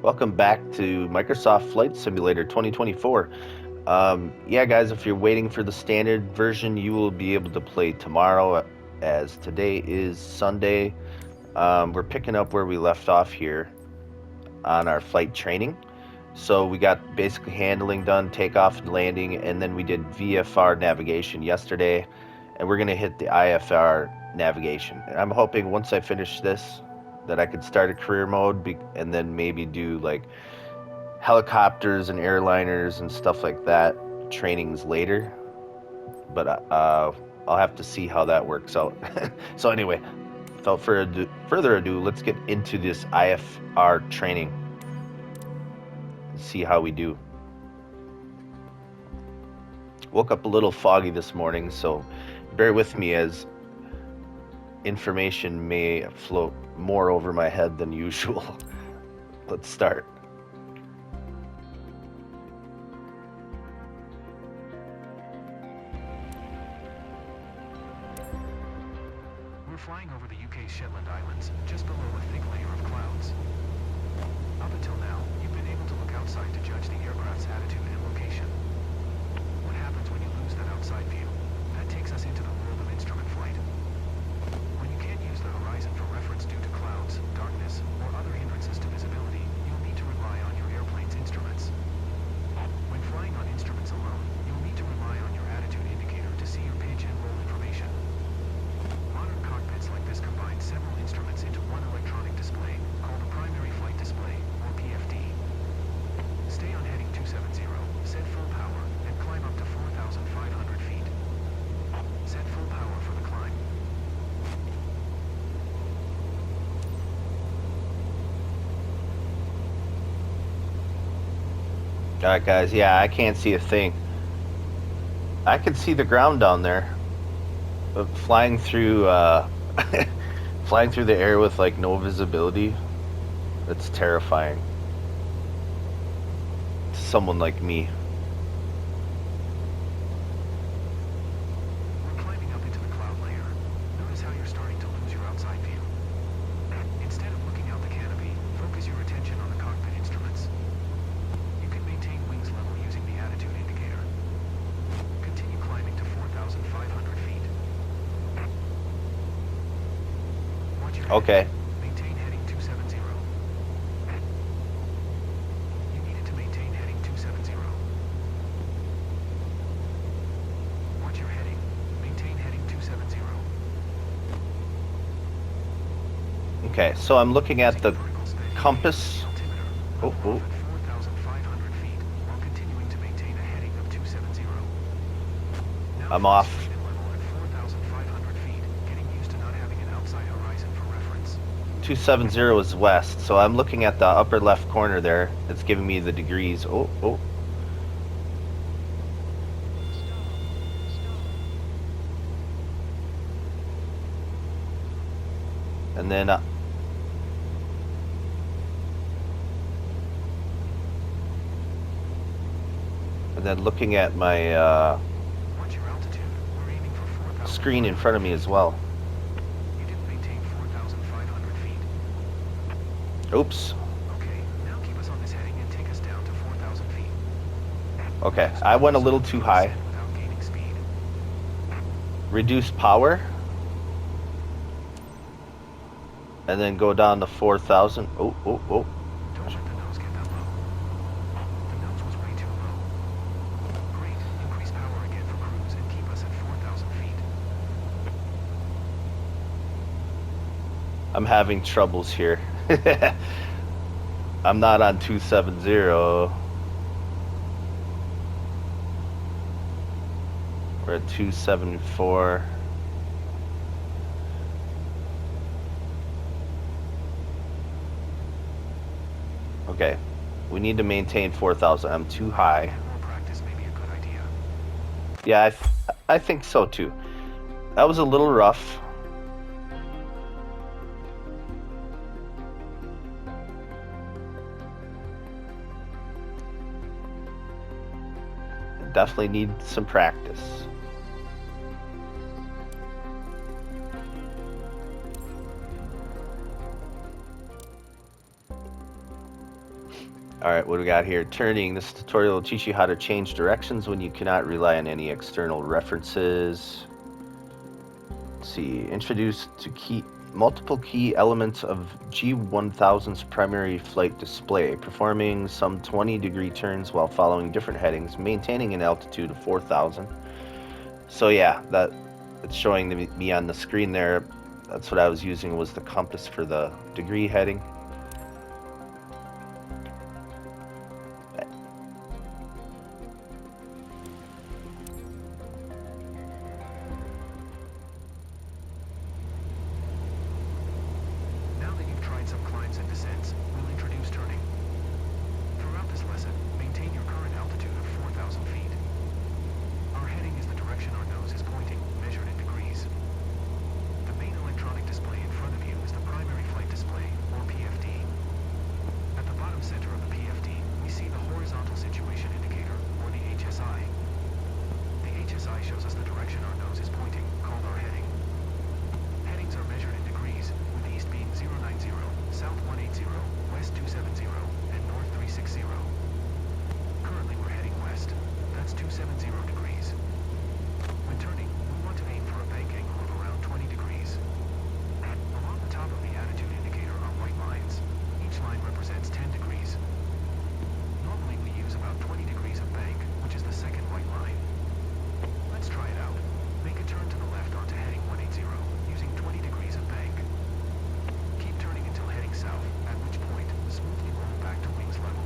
Welcome back to Microsoft Flight Simulator 2024. Yeah, guys, if you're waiting for the standard version, you will be able to play tomorrow, as today is Sunday. We're picking up where we left off here on our flight training. So we got basically handling done, takeoff and landing, and then we did VFR navigation yesterday, and we're going to hit the IFR navigation. And I'm hoping once I finish this that I could start a career mode and then maybe do like helicopters and airliners and stuff like that trainings later. But I'll have to see how that works out. So anyway, without further ado, let's get into this IFR training. See how we do. Woke up a little foggy this morning, so bear with me as information may float more over my head than usual. Let's start. We're flying over the UK's Shetland Islands, just below a thick layer of clouds. Up until now, you've been able to look outside to judge the aircraft's attitude and location. What happens when you lose that outside view? That takes us into the world of instrument flight. When you can't use the horizon for reference due to clouds, darkness, or other hindrances to visibility, you'll need to rely on your airplane's instruments. When flying on instruments alone, you'll need to rely on your attitude indicator to see your pitch and roll information. Modern cockpits like this combine several instruments into one electronic display, called a primary flight display, or PFD. Stay on heading 270, set full power, and climb up to 4,500 feet. Set full power for the climb. Alright guys, yeah, I can't see a thing. I can see the ground down there. But flying through flying through the air with like no visibility, it's terrifying to someone like me. We're climbing up into the cloud layer. Notice how you're starting to lose your outside view. Instead of looking out the canopy, focus your attention on the cockpit instruments. You can maintain wings level using the attitude indicator. Continue climbing to 4,500 feet. Watch your Okay. heading. Maintain heading 270. You needed to maintain heading 270. Watch your heading. Maintain heading 270. Okay, so I'm looking at the compass. Oh, oh. 4,500 feet while continuing to maintain a heading of 270. Now I'm off. speed and level at 4,500 feet, getting used to not having an outside horizon for reference. 270 is west, so I'm looking at the upper left corner there. It's giving me the degrees. Oh, oh. And then looking at my Watch your altitude. We're aiming for 4,000. screen in front of me as well. You didn't maintain 4,500 feet. Oops. Okay, now keep us on this heading and take us down to 4,000 feet. Okay, I went a little too high. Without gaining speed. Reduce power. And then go down to 4,000. Oh, oh, oh. Don't let the nose get that low. The nose was way too low. Great. Increase power again for cruise and keep us at 4,000 feet. I'm having troubles here. I'm not on 270. We're at 274. Okay, we need to maintain 4,000. I'm too high. More practice may be a good idea. Yeah, I think so too. That was a little rough. Definitely need some practice. Alright, what do we got here? Turning. This tutorial will teach you how to change directions when you cannot rely on any external references. Let's see. Introduce to multiple key elements of G1000's primary flight display, performing some 20-degree turns while following different headings, maintaining an altitude of 4,000. So yeah, it's showing me on the screen there. That's what I was using, was the compass for the degree heading. Now that you've tried some climbs and descents, we'll introduce turning. Throughout this lesson, maintain your current altitude of 4,000 feet. Our heading is the direction our nose is pointing, measured in degrees. The main electronic display in front of you is the primary flight display, or PFD. At the bottom center of the PFD, we see the horizontal situation indicator, or the HSI. The HSI shows us the direction our nose is pointing, called our heading. Headings are measured in degrees, with east being 090, south 180, west 270, and north 360. Currently we're heading west. That's 270 degrees. When turning, we want to aim for a bank angle of around 20 degrees. Along the top of the attitude indicator are white lines. Each line represents 10 degrees. Normally we use about 20 degrees of bank, which is the second white line. Let's try it out. Make a turn to the left onto heading 180, using 20 degrees of bank. Keep turning until heading south, at which point, smoothly roll back to wings level.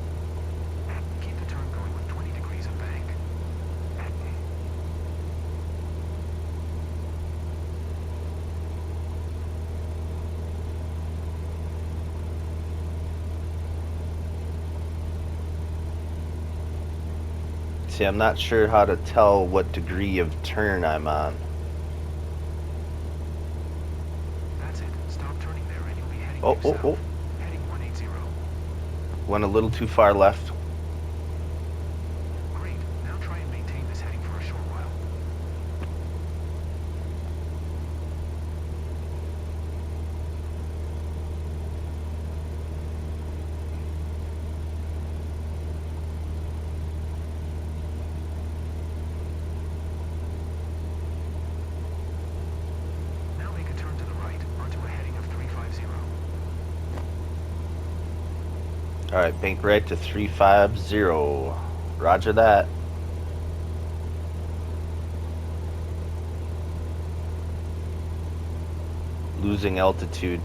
Keep the turn going with 20 degrees of bank. See, I'm not sure how to tell what degree of turn I'm on. That's it. Stop turning there and you'll be heading Oh, due oh, south. oh. Heading 180. Went a little too far left. Great. Now try and maintain this heading for a short while. Now make a turn to the right onto a heading of 350. Alright, bank right to 350. Roger that. Losing altitude.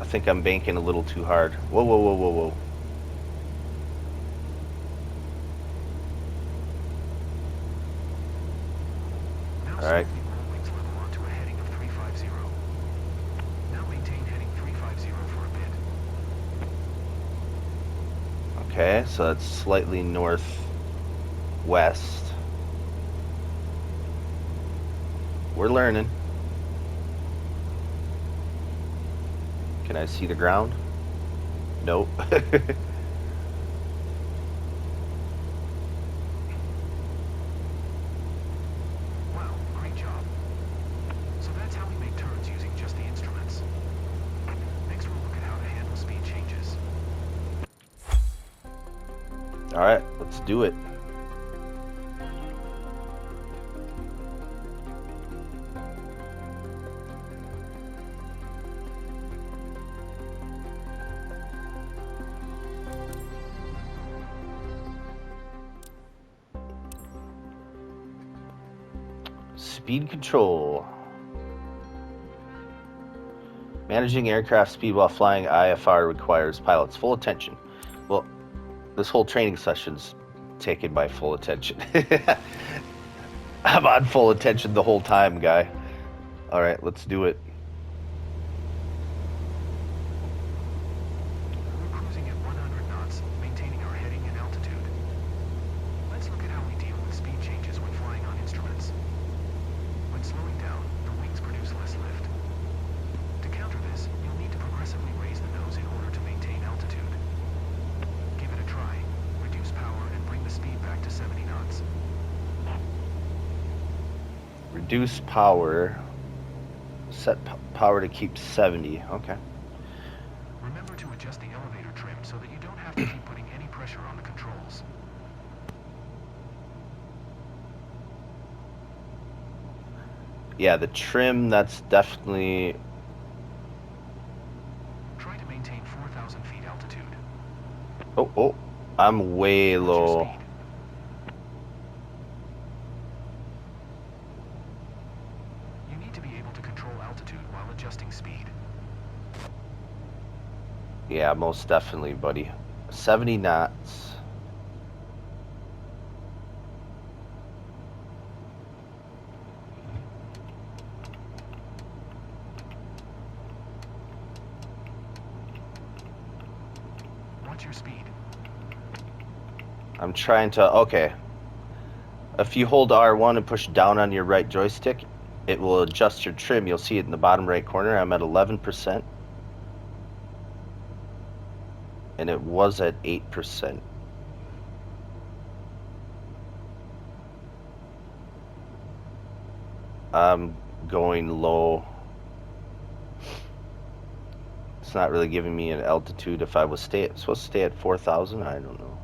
I think I'm banking a little too hard. Whoa, whoa, whoa, whoa, whoa. Now Alright. smoothly roll wings level onto a heading of 350. Now maintain heading 350 for a bit. Okay, so that's slightly northwest. We're learning. Can I see the ground? Nope. Wow, great job. So that's how we make turns using just the instruments. Next we'll look at how to handle speed changes. Alright, let's do it. Speed control. Managing aircraft speed while flying IFR requires pilots' full attention. Well, this whole training session's taken by full attention. I'm on full attention the whole time, guy. Alright, let's do it. We're cruising at 100 knots, maintaining our heading and altitude. Let's look at how we deal with speed changes when flying on instruments. When slowing down, the wings produce less lift. To counter this, you'll need to progressively raise the nose in order to maintain altitude. Give it a try. Reduce power and bring the speed back to 70 knots. Reduce power. Set power to keep 70. Okay. Remember to adjust the elevator trim so that you don't have to keep putting any pressure on the controls. Yeah, the trim, that's definitely... Try to maintain 4,000 feet altitude. Oh, I'm way Watch your low. speed. You need to be able to control altitude while adjusting speed. Yeah, most definitely, buddy. 70 knots. Watch your speed. I'm trying to... Okay. If you hold R1 and push down on your right joystick, it will adjust your trim. You'll see it in the bottom right corner. I'm at 11%. And it was at 8%. I'm going low. It's not really giving me an altitude. If I was supposed to stay at 4,000, I don't know.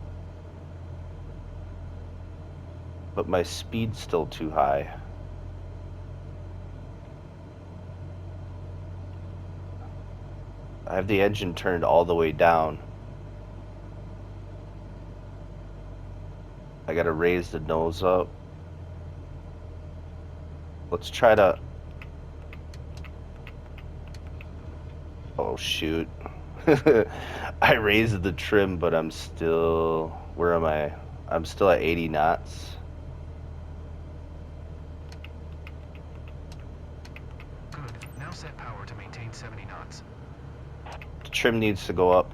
But my speed's still too high. I have the engine turned all the way down. I gotta raise the nose up. Let's try to... Oh shoot. I raised the trim, but I'm still... Where am I? I'm still at 80 knots. Good. Now set power to maintain 70 knots. The trim needs to go up.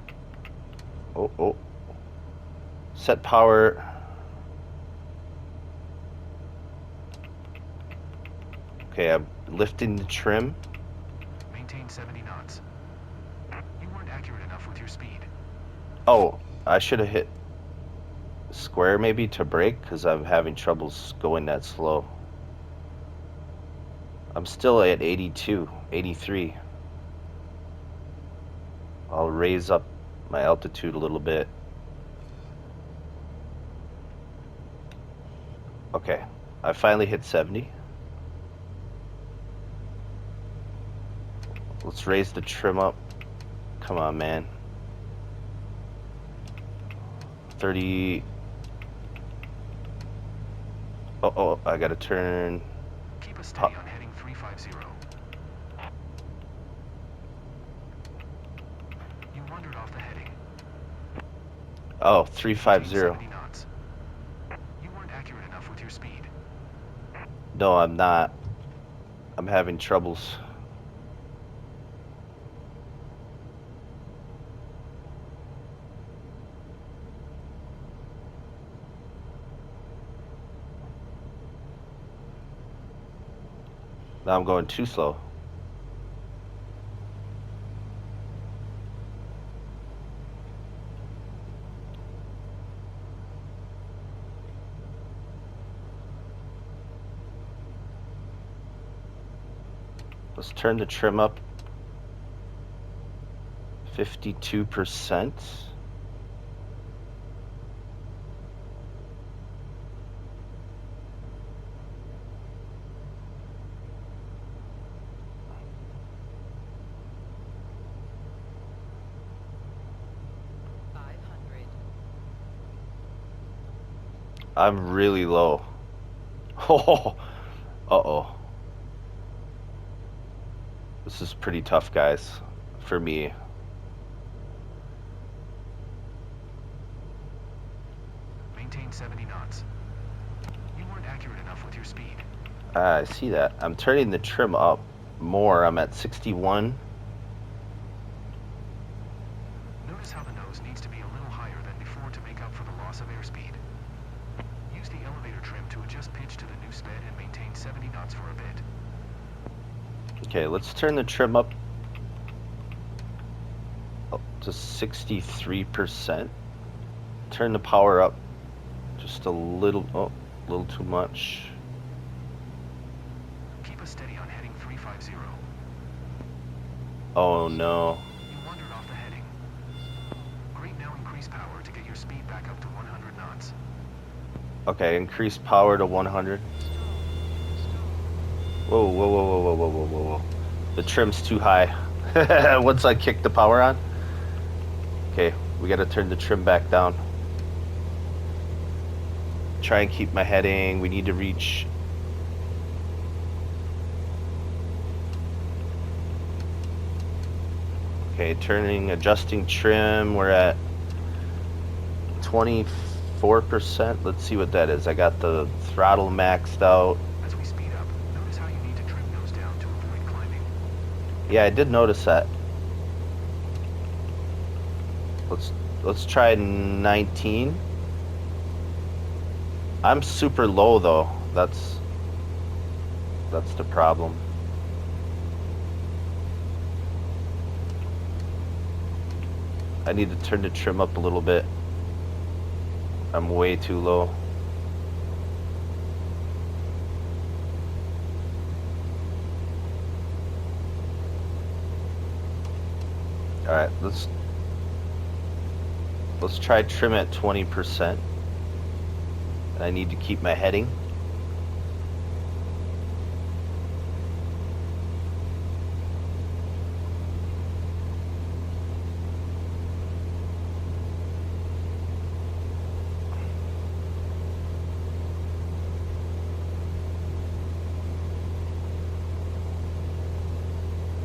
Oh. Set power. Okay, I'm lifting the trim. Maintain 70 knots. You weren't accurate enough with your speed. Oh, I should have hit square maybe to brake because I'm having troubles going that slow. I'm still at 82, 83. I'll raise up my altitude a little bit. Okay, I finally hit 70. Let's raise the trim up. Come on, man. 30. Oh, I gotta turn. Keep us steady on heading 350. You wandered off the heading. Oh, Maintain 350. 70 knots. You weren't accurate enough with your speed. No, I'm not. I'm having troubles. Now I'm going too slow. Let's turn the trim up 52%. I'm really low. Oh, uh-oh. This is pretty tough, guys, for me. Maintain 70 knots. You weren't accurate enough with your speed. I see that. I'm turning the trim up more. I'm at 61. Notice how the nose needs to be a little higher than before to make up for the loss of airspeed. Use the elevator trim to adjust pitch to the new sped and maintain 70 knots for a bit. Okay, let's turn the trim up to 63%. Turn the power up just a little, a little too much. us steady on heading 350. Oh no. You wandered off the heading. Great, now increase power to get your speed back up to 100 knots. Okay, increase power to 100. Whoa, whoa, whoa, whoa, whoa, whoa, whoa, whoa, whoa. The trim's too high. Once I kick the power on. Okay, we gotta turn the trim back down. Try and keep my heading. We need to reach... Okay, adjusting trim. We're at 24%. Let's see what that is. I got the throttle maxed out. As we speed up, notice how you need to trim nose down to avoid climbing. Yeah, I did notice that. Let's try 19. I'm super low though. That's the problem. I need to turn the trim up a little bit. I'm way too low. Alright, let's try trim at 20%. I need to keep my heading.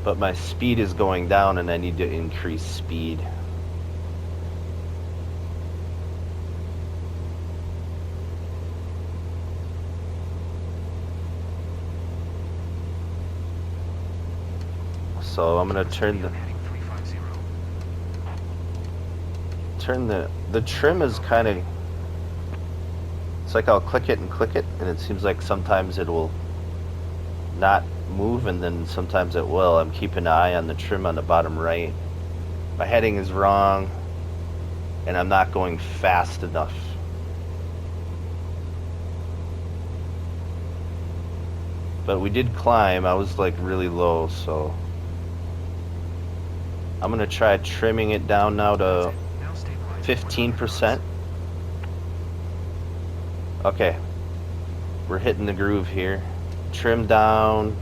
But my speed is going down and I need to increase speed. So I'm gonna turn the trim is kind of, it's like I'll click it and it seems like sometimes it will not move and then sometimes it will. I'm keeping an eye on the trim on the bottom right. My heading is wrong and I'm not going fast enough. But we did climb. I was like really low, so I'm gonna try trimming it down now to 15%. Okay, we're hitting the groove here. Trim down.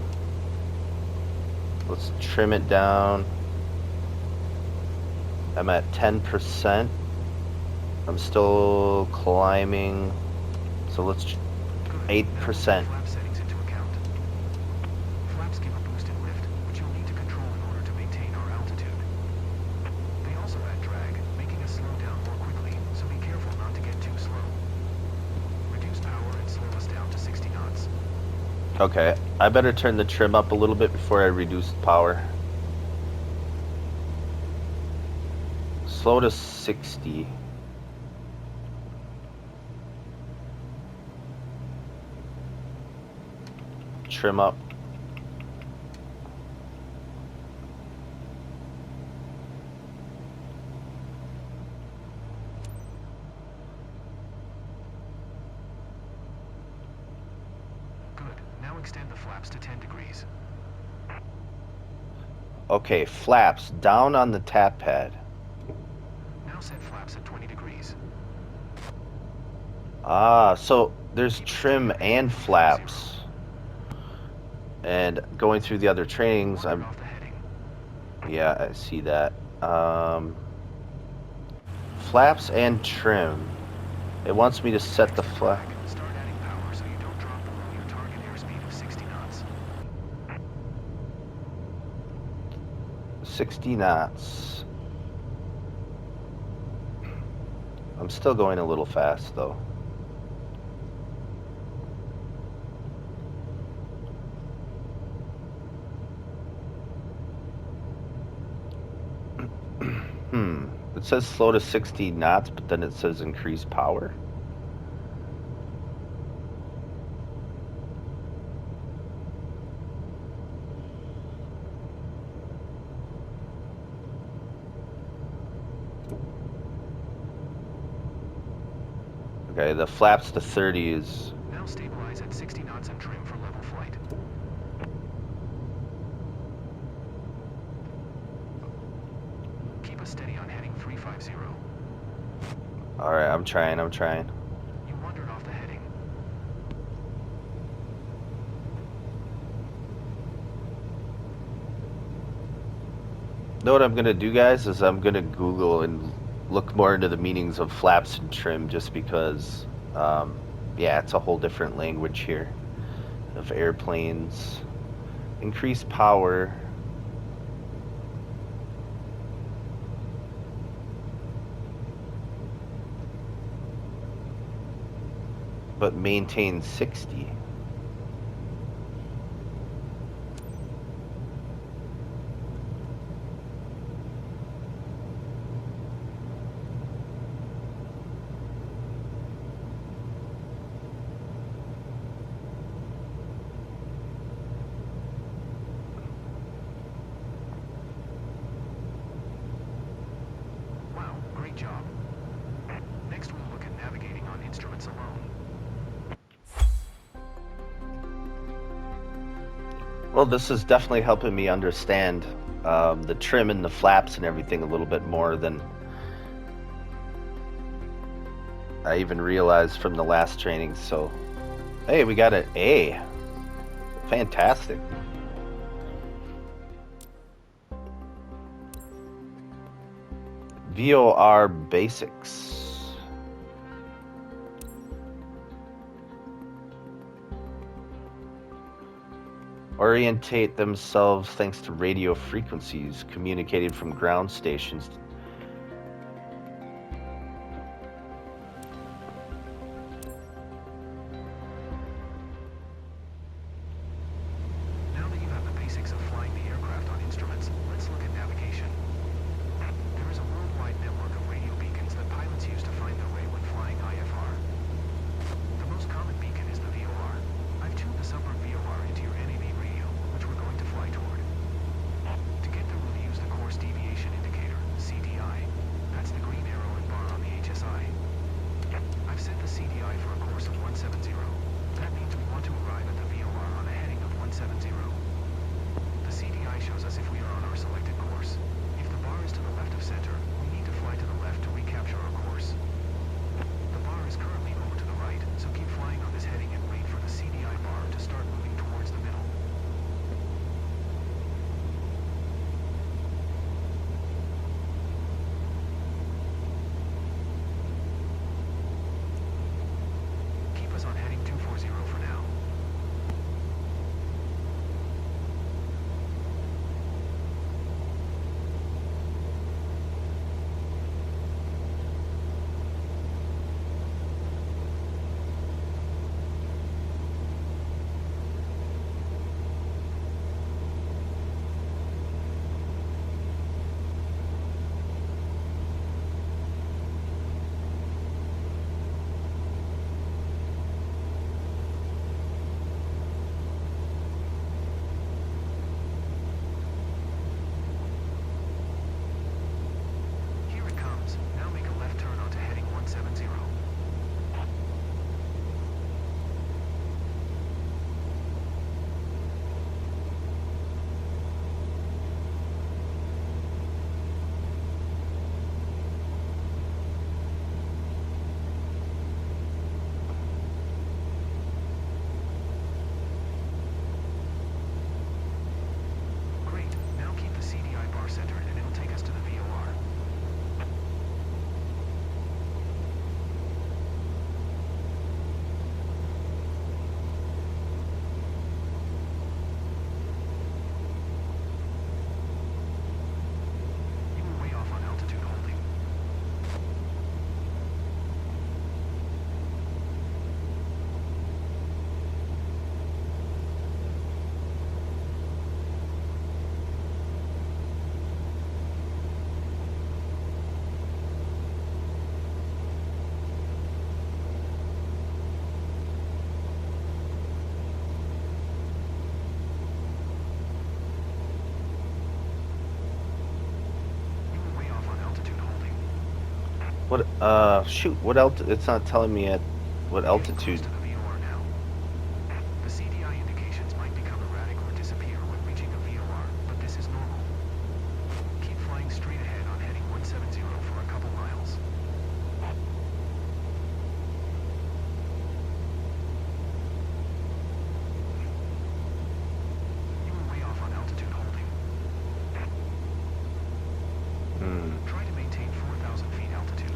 Let's trim it down. I'm at 10%. I'm still climbing. So let's 8%. Flaps give a boost in lift, which you'll need to control in order to maintain our altitude. They also add drag, making us slow down more quickly, so be careful not to get too slow. Reduce power and slow us down to 60 knots. Okay, I better turn the trim up a little bit before I reduce power. Slow to 60. Trim up. Good. Now extend the flaps to 10 degrees. Okay, flaps down on the tap pad. Now set flaps at 20 degrees. Ah, so there's trim and flaps. And going through the other trainings, I'm... Yeah, I see that. Flaps and trim. It wants me to set the flap. Start adding power so you don't drop below your target airspeed of 60 knots. 60 knots. I'm still going a little fast though. It says slow to 60 knots, but then it says increase power. Okay, the flaps to 30 is... Now stabilize at 60 knots and trim for level flight. Keep us steady on heading 350. Alright, I'm trying. You wandered off the heading. Know what I'm gonna do, guys, is I'm gonna Google and look more into the meanings of flaps and trim, just because, yeah, it's a whole different language here of airplanes. Increase power. But maintain 60. Wow, great job. Next we'll look at navigating on instruments alone. Well, this is definitely helping me understand the trim and the flaps and everything a little bit more than I even realized from the last training. So, hey, we got an A. Fantastic. VOR basics. Orientate themselves thanks to radio frequencies communicated from ground stations. Now that you have the basics of flying the aircraft on instruments, let's look at navigation. There is a worldwide network of radio beacons that pilots use to find their way when flying IFR. The most common beacon is the VOR. I've tuned the suburb VOR into your NAV radio, which we're going to fly toward. To get there, we'll use the course deviation indicator, CDI. That's the green arrow and bar on the HSI. I've set the CDI for a course of 170. That means we want to arrive at the VOR on a heading of 170. The CDI shows us if we are on our selected course. If the bar is to the left of center, we need to fly to the left to recapture our course. The bar is currently over to the right, so keep flying on this heading and wait for the CDI bar to start moving towards the middle. Keep us on heading 240 for now. Here it comes. Now make a left turn onto heading 170. Great. Now keep the CDI bar centered and it'll take us to the VOR. You were way off on altitude holding. You were way off on altitude holding. What, shoot, what it's not telling me at what Getting altitude. close to the VOR now. The CDI indications might become erratic or disappear when reaching a VOR, but this is normal. Keep flying straight ahead on heading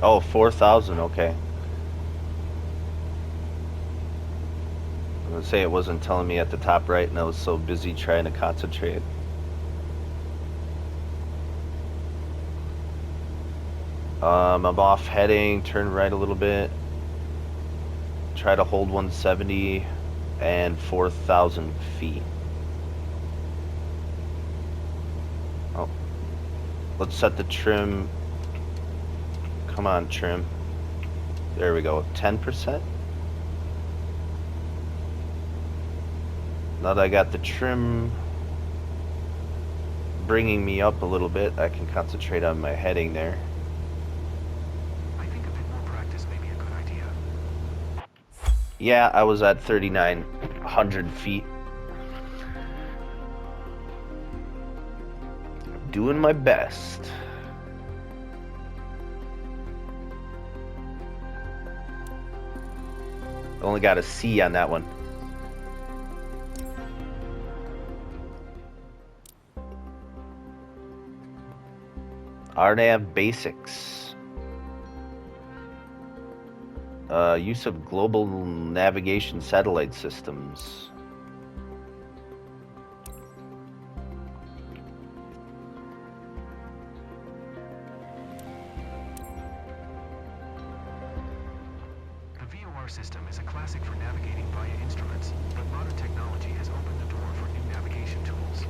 Oh, 4,000, okay. I'm gonna say it wasn't telling me at the top right, and I was so busy trying to concentrate. I'm off heading, turn right a little bit. Try to hold 170 and 4,000 feet. Oh, let's set the trim. Come on, trim. There we go, 10%. Now that I got the trim bringing me up a little bit, I can concentrate on my heading there. I think a bit more practice may be a good idea. Yeah, I was at 3,900 feet. Doing my best. Only got a C on that one. RNAV basics. Use of global navigation satellite systems. The VOR system is a classic for navigating via instruments, but modern technology has opened the door for new navigation tools.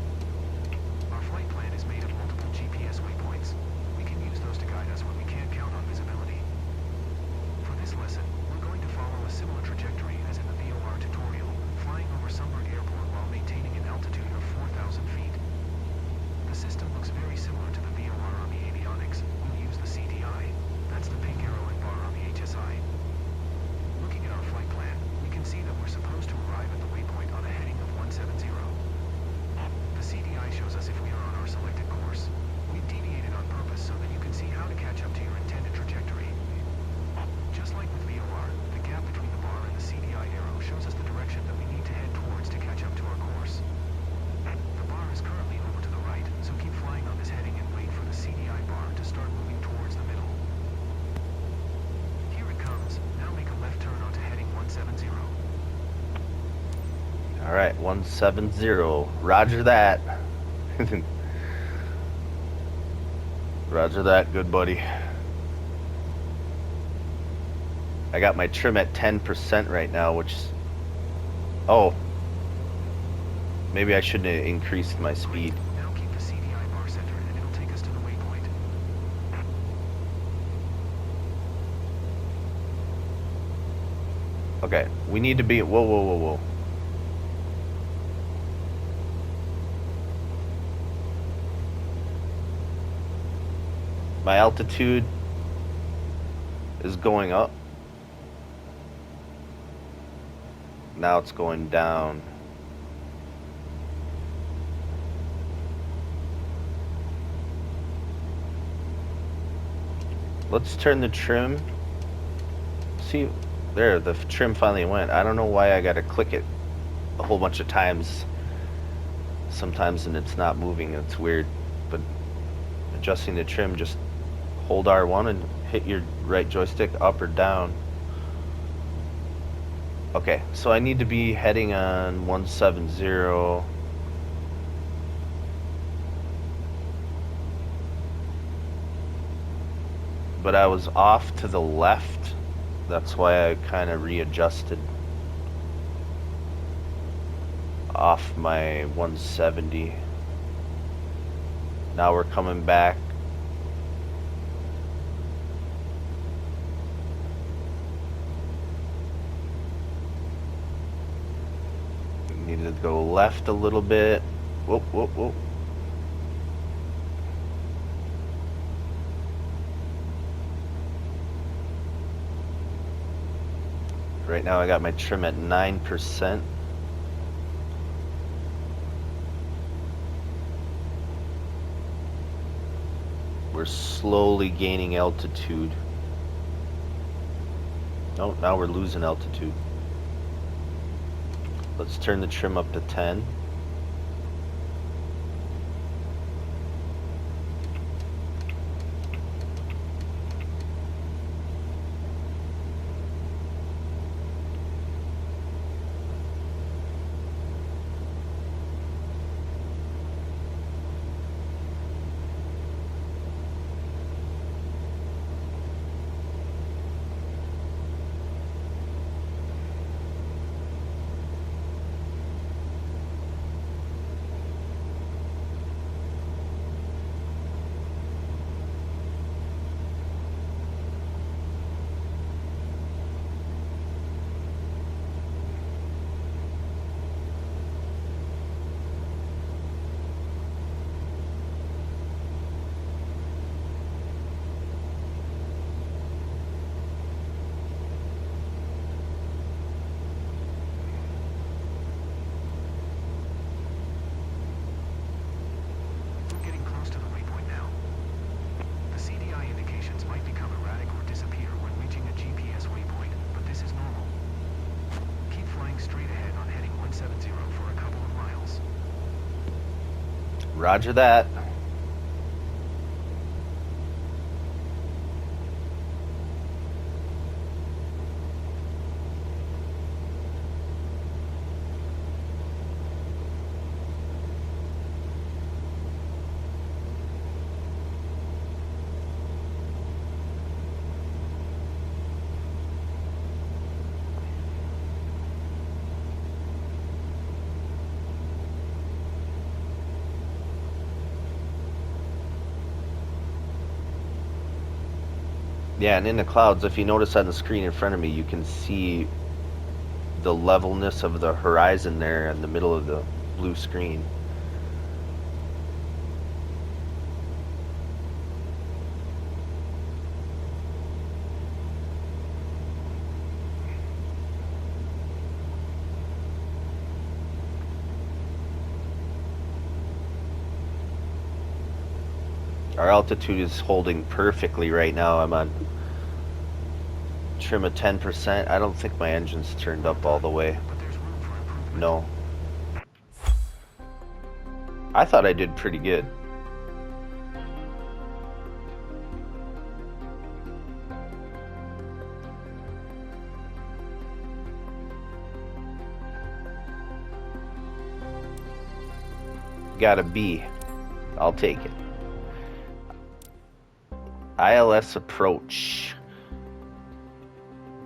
Our flight plan is made of multiple GPS waypoints. We can use those to guide us when we can't count on visibility. For this lesson, we're going to follow a similar trajectory as in the VOR tutorial, flying over Sunburn Airport while maintaining an altitude of 4,000 feet. The system looks very similar to the VOR on the avionics. We'll use the CDI. That's the pink arrow and bar on the HSI. Looking at our flight plan, we can see that we're supposed to arrive at the waypoint on a heading of 170. The CDI shows us if we are on our selected course. We've deviated on purpose so that you can see how to catch up to your intended trajectory. Just like with VOR, the gap between the bar and the CDI arrow shows us the direction that we need to head towards to catch up to our course. The bar is currently over to the right, so keep flying on this heading and wait for the CDI bar to start moving towards the middle. Here it comes. Now make a left turn onto heading 170. All right, 170. Roger that. Roger that, good buddy. I got my trim at 10% right now, which... Oh. Maybe I shouldn't have increased my speed. Now keep the CDI bar centered and it'll take us to the waypoint. Okay, we need to be... Whoa, whoa, whoa, whoa. My altitude is going up. Now it's going down. Let's turn the trim. See, there, the trim finally went. I don't know why I gotta click it a whole bunch of times sometimes and it's not moving. It's weird. But adjusting the trim, just hold R1 and hit your right joystick up or down. Okay, so I need to be heading on 170. But I was off to the left. That's why I kind of readjusted off my 170. Now we're coming back. We need to go left a little bit. Whoop, whoop, whoop. Right now I got my trim at 9%. We're slowly gaining altitude. Oh, now we're losing altitude. Let's turn the trim up to 10. Roger that. Yeah, and in the clouds, if you notice on the screen in front of me, you can see the levelness of the horizon there in the middle of the blue screen. Our altitude is holding perfectly right now. I'm on trim of 10%. I don't think my engine's turned up all the way. But there's room for improvement. No. I thought I did pretty good. Got a B. I'll take it. ILS approach.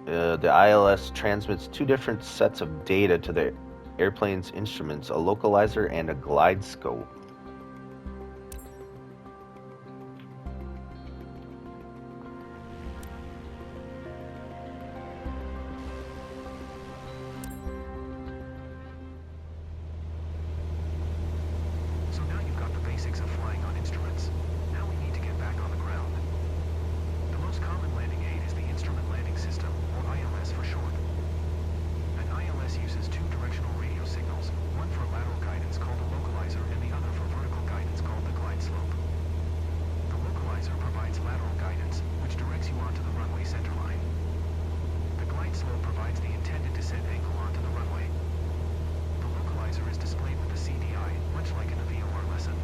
The ILS transmits two different sets of data to the airplane's instruments, a localizer and a glide scope. So now you've got the basics of flying on instruments. Now we need to get back on the ground. The most common landing aid is the Instrument Landing System, or ILS for short. An ILS uses two directional radio signals, one for lateral guidance called a localizer and the other for vertical guidance called the glide slope. The localizer provides lateral guidance, which directs you onto the runway centerline. The glide slope provides the intended descent angle onto the runway. The localizer is displayed with the CDI, much like in a VOR lesson.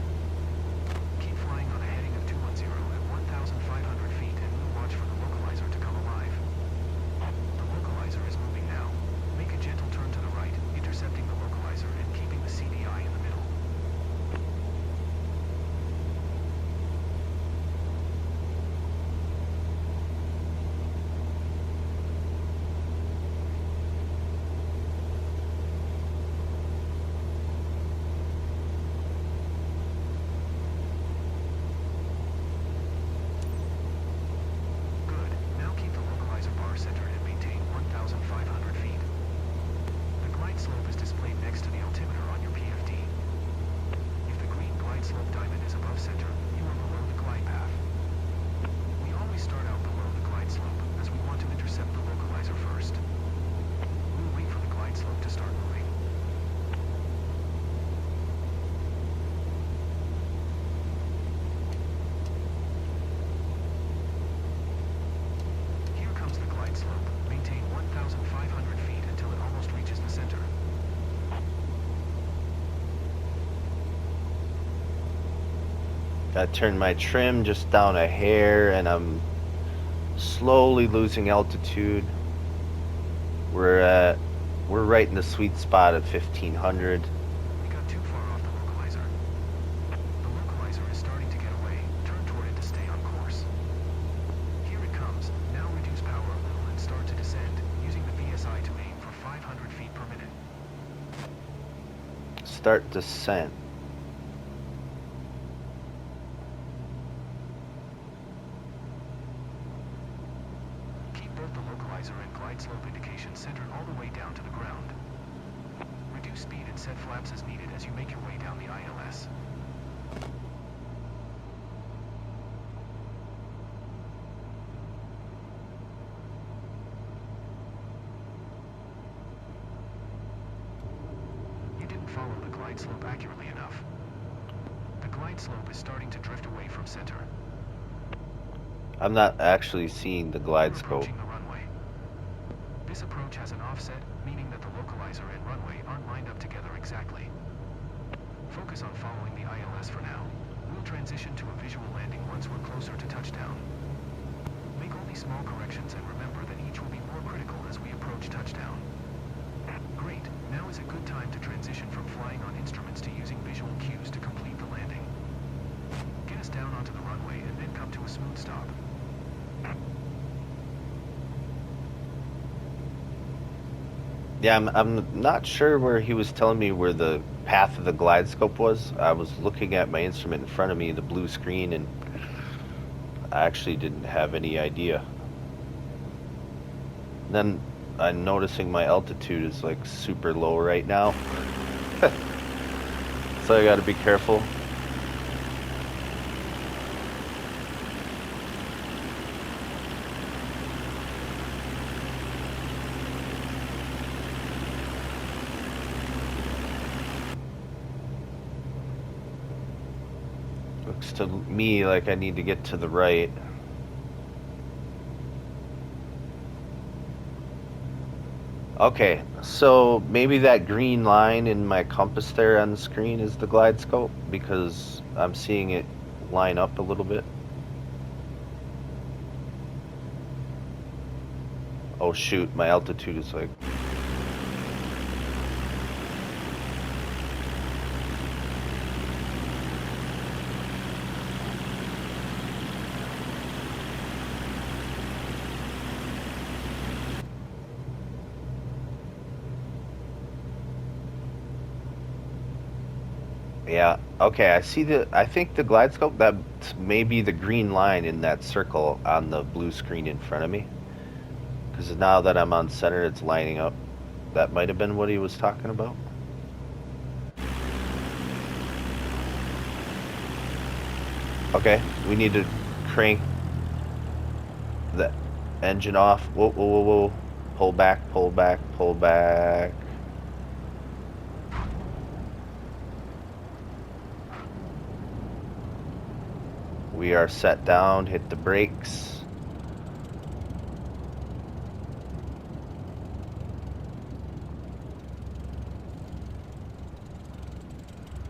Keep flying on a heading of 210 at 1,500 feet and we'll watch for the localizer to come alive. The localizer is moving now. Make a gentle turn to the right, intercepting the localizer and keeping the CDI in the middle. Good. Now keep the localizer bar centered and maintain 1,500 feet. The glide slope is displayed next to the altimeter on your PFD. If the green glide slope diamond is above center, you are below the glide path. We always start out below the glide slope, as we want to intercept the localizer first. We'll wait for the glide slope to start moving. Here comes the glide slope. Maintain 1,500 feet until it almost reaches the center. I turned my trim just down a hair and I'm slowly losing altitude. We're right in the sweet spot of 1,500. We got too far off the localizer. The localizer is starting to get away. Turn toward it to stay on course. Here it comes. Now reduce power a little and start to descend, using the VSI to aim for 500 feet per minute. Start descent. Keep both the localizer and glide slope indications centered all the way down to the ground. Reduce speed and set flaps as needed as you make your way down the ILS. You didn't follow the glide slope accurately enough. The glide slope is starting to drift away from center. I'm not actually seeing the glide You're scope. approaching the runway. This approach has an offset, meaning that the localizer and runway aren't lined up together exactly. Focus on following the ILS for now. We'll transition to a visual landing once we're closer to touchdown. Make only small corrections and remember that each will be more critical as we approach touchdown. Great, now is a good time to transition from flying on instruments to using visual cues to complete the landing. Get us down onto the runway and then come to a smooth stop. Yeah, I'm not sure where he was telling me where the path of the glide scope was. I was looking at my instrument in front of me, the blue screen, and I actually didn't have any idea. Then I'm noticing my altitude is like super low right now. So I gotta be careful. Looks to me like I need to get to the right. Okay, so maybe that green line in my compass there on the screen is the glide scope, because I'm seeing it line up a little bit. Oh shoot, my altitude is like... Yeah, okay, I think the glide scope, that may be the green line in that circle on the blue screen in front of me. Because now that I'm on center, it's lining up. That might have been what he was talking about. Okay, we need to crank the engine off. Whoa, whoa, whoa, whoa. Pull back, pull back, pull back. We are set down, hit the brakes.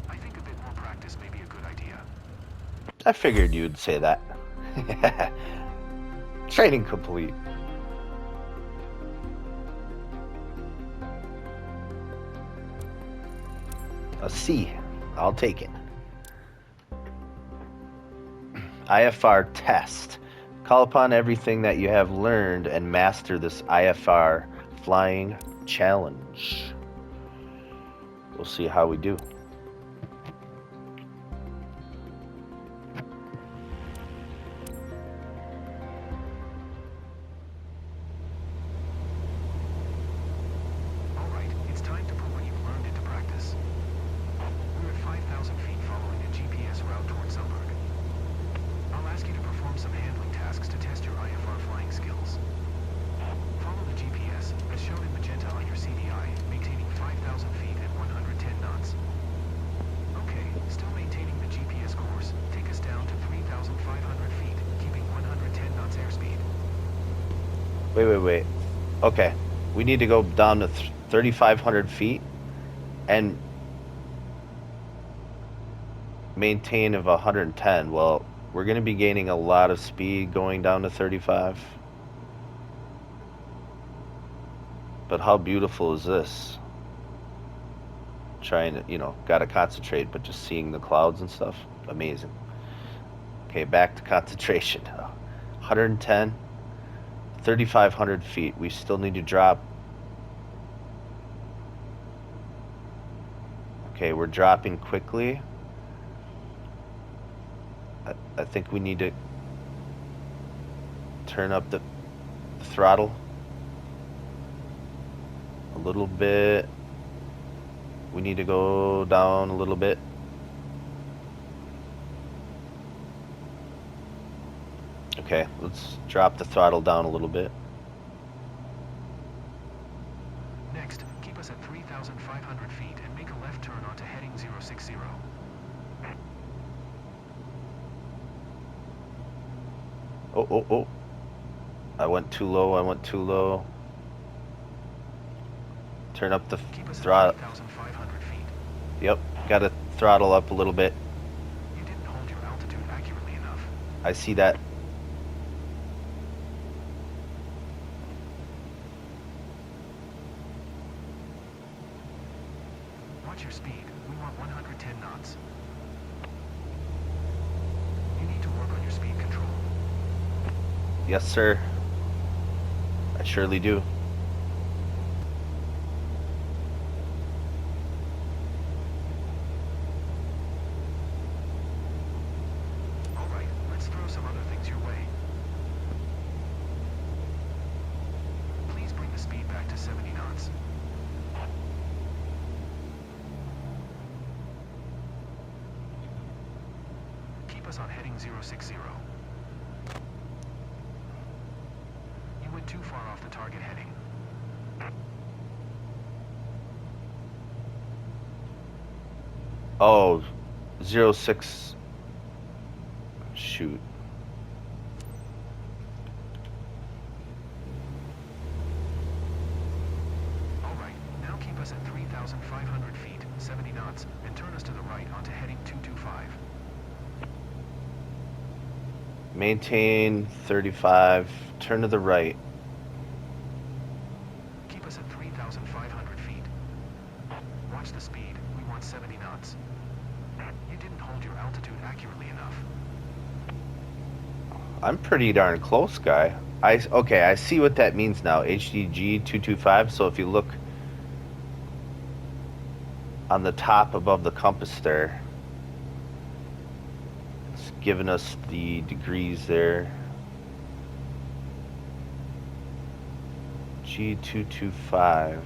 I think a bit more practice may be a good idea. I figured you'd say that. Training complete. A C. I'll take it. IFR test. Call upon everything that you have learned and master this IFR flying challenge. We'll see how we do. Alright, it's time to put what you've learned into practice. We're at 5,000 feet following a GPS route towards Zumberg. I'll ask you to perform some handling tasks to test your IFR flying skills. Follow the GPS, as shown in magenta on your CDI, maintaining 5,000 feet at 110 knots. Okay, still maintaining the GPS course, take us down to 3,500 feet, keeping 110 knots airspeed. Wait. Okay, we need to go down to 3,500 feet and maintain of 110. Well, we're going to be gaining a lot of speed going down to 35. But how beautiful is this? Trying to, gotta concentrate, but just seeing the clouds and stuff, amazing. Okay, back to concentration. 110, 3,500 feet. We still need to drop. Okay, we're dropping quickly. I think we need to turn up the throttle a little bit. We need to go down a little bit. Okay, let's drop the throttle down a little bit. Next, keep us at 3,500 feet and make a left turn onto heading 060. Oh. I went too low. Turn up the throttle. Keep us at 3,500 feet. Yep, gotta throttle up a little bit. You didn't hold your altitude accurately enough. I see that. Watch your speed. We want 110 knots. You need to work on your speed control. Yes, sir. I surely do. Alright, let's throw some other things your way. Please bring the speed back to 70 knots. Keep us on heading 060. You went too far off the target heading. Oh, 06. Shoot. Alright, now keep us at 3,500 feet, 70 knots, and turn us to the right onto heading 225. Maintain 35. Turn to the right. Keep us at 3,500 feet. Watch the speed. We want 70 knots. You didn't hold your altitude accurately enough. I'm pretty darn close, guy. Okay, I see what that means now. HDG 225. So if you look on the top above the compass there, it's giving us the degrees there. G225.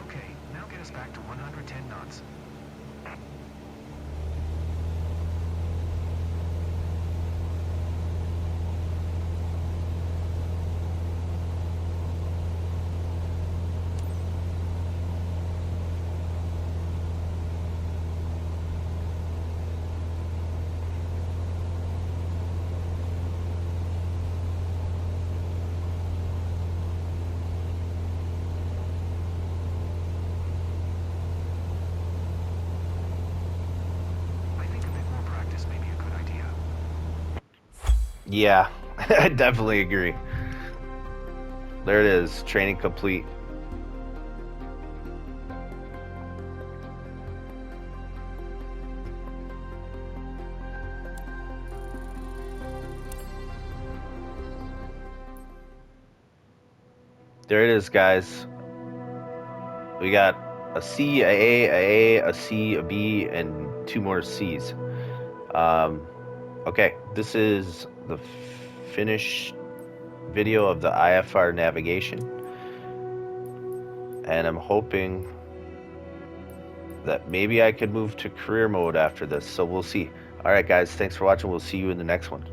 Okay, now get us back to 110 knots. I think a bit more practice may be a good idea. Yeah, I definitely agree. There it is. Training complete. There it is, guys. We got a C, a A, a C, a B, and 2 more C's. Okay, this is the finished video of the IFR navigation. And I'm hoping that maybe I could move to career mode after this. So we'll see. All right, guys, thanks for watching. We'll see you in the next one.